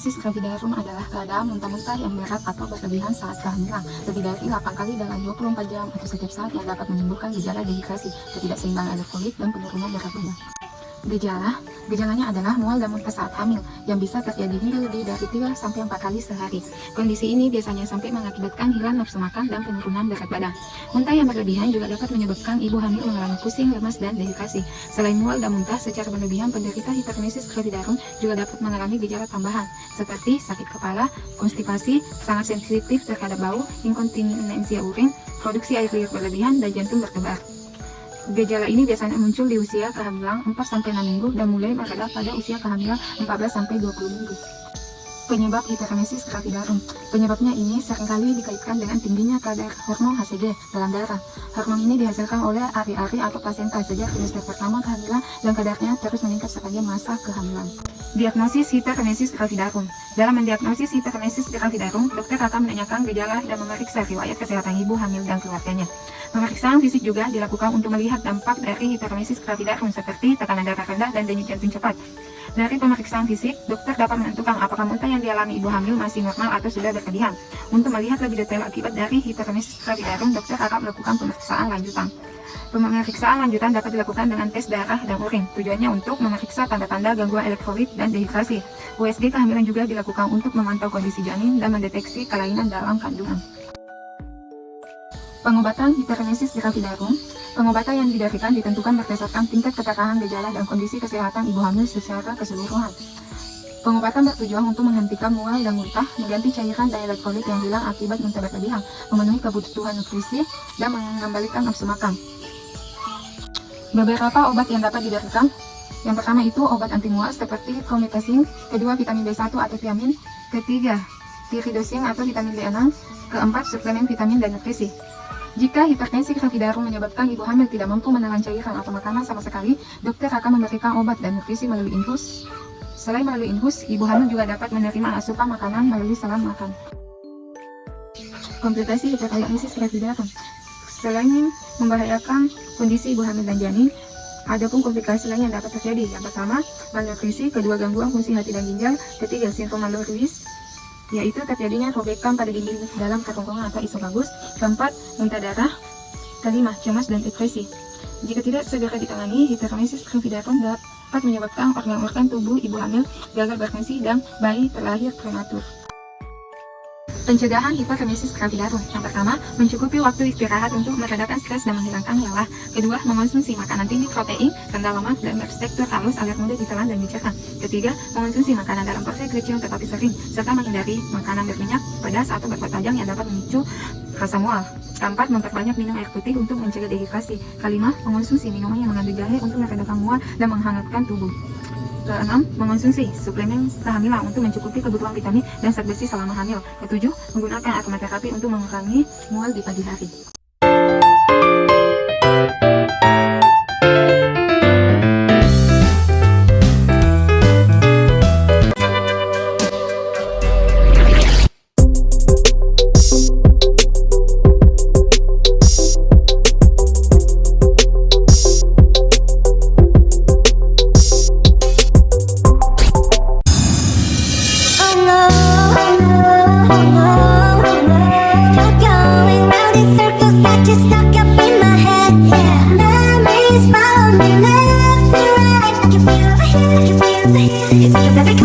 Hipermesis gravidarum adalah keadaan muntah-muntah yang berat atau berlebihan saat kehamilan, lebih dari 8 kali dalam 24 jam atau setiap saat yang dapat menimbulkan gejala dehidrasi, ketidakseimbangan elektrolit, dan penurunan berat badan. Gejalanya adalah mual dan muntah saat hamil, yang bisa terjadi hingga lebih dari 3-4 kali sehari. Kondisi ini biasanya sampai mengakibatkan hilang nafsu makan dan penurunan berat badan. Muntah yang berlebihan juga dapat menyebabkan ibu hamil mengalami pusing, lemas, dan dehidrasi. Selain mual dan muntah secara berlebihan, penderita hipermesis gravidarum juga dapat mengalami gejala tambahan, seperti sakit kepala, konstipasi, sangat sensitif terhadap bau, inkontinensia urin, produksi air liur berlebihan, dan jantung berdebar. Gejala ini biasanya muncul di usia kehamilan 4-6 minggu dan mulai mereda pada usia kehamilan 14-20 minggu. Penyebab hipermesis gravidarum. Penyebabnya ini seringkali dikaitkan dengan tingginya kadar hormon HCG dalam darah. Hormon ini dihasilkan oleh ari-ari atau plasenta sejak trimester pertama kehamilan dan kadarnya terus meningkat sepanjang masa kehamilan. Diagnosis hipermesis gravidarum. Dalam mendiagnosis hipermesis gravidarum, dokter akan menanyakan gejala dan memeriksa riwayat kesehatan ibu hamil dan keluarganya. Pemeriksaan fisik juga dilakukan untuk melihat dampak dari hipermesis gravidarum seperti tekanan darah rendah dan denyut jantung cepat. Dari pemeriksaan fisik, dokter dapat menentukan apakah muntah yang dialami ibu hamil masih normal atau sudah berlebihan. Untuk melihat lebih detail akibat dari hipermesis gravidarum, dokter akan melakukan pemeriksaan lanjutan. Pemeriksaan lanjutan dapat dilakukan dengan tes darah dan urin. Tujuannya untuk memeriksa tanda-tanda gangguan elektrolit dan dehidrasi. USG kehamilan juga dilakukan untuk memantau kondisi janin dan mendeteksi kelainan dalam kandungan. Pengobatan hipermesis gravidarum. Pengobatan yang diberikan ditentukan berdasarkan tingkat keparahan gejala dan kondisi kesehatan ibu hamil secara keseluruhan. Pengobatan bertujuan untuk menghentikan mual dan muntah, mengganti cairan dan elektrolit yang hilang akibat muntah berlebihan, memenuhi kebutuhan nutrisi, dan mengembalikan nafsu makan. Beberapa obat yang dapat diberikan. Yang pertama itu obat anti mual seperti promethazine, kedua vitamin B1 atau thiamin, ketiga pyridoxine atau vitamin B6, keempat suplemen vitamin dan nutrisi. Jika hipermesis gravidarum menyebabkan ibu hamil tidak mampu menelan cairan atau makanan sama sekali, dokter akan memberikan obat dan nutrisi melalui infus. Selain melalui infus, ibu hamil juga dapat menerima asupan makanan melalui saluran makan. Komplikasi hipermesis gravidarum. Selain membahayakan kondisi ibu hamil dan janin, ada pun komplikasi lain yang dapat terjadi. Yang pertama, malnutrisi, kedua gangguan fungsi hati dan ginjal, ketiga sindrom Mallory-Weiss, yaitu terjadinya robekan pada dinding dalam kerongkongan atau isofagus, keempat, muntah darah, kelima, cemas dan depresi. Jika tidak segera ditangani, hipermesis gravidarum dapat menyebabkan organ-organ tubuh ibu hamil gagal berfungsi dan bayi terlahir prematur. Pencegahan hipermesis gravidarum. Yang pertama, mencukupi waktu istirahat untuk meredakan stres dan menghilangkan lelah. Kedua, mengonsumsi makanan tinggi protein, rendah lemak, dan bertekstur halus agar mudah ditelan dan dicerna. Ketiga, mengonsumsi makanan dalam porsi kecil tetapi sering, serta menghindari makanan berminyak, pedas, atau berkuah tajam yang dapat memicu rasa mual. Keempat, memperbanyak minum air putih untuk mencegah dehidrasi. Kelima, mengonsumsi minuman yang mengandung jahe untuk meredakan mual dan menghangatkan tubuh. Keenam, mengonsumsi suplemen kehamilan untuk mencukupi kebutuhan vitamin dan zat besi selama hamil. Ketujuh, menggunakan aromaterapi untuk mengurangi mual di pagi hari. It's like a perfect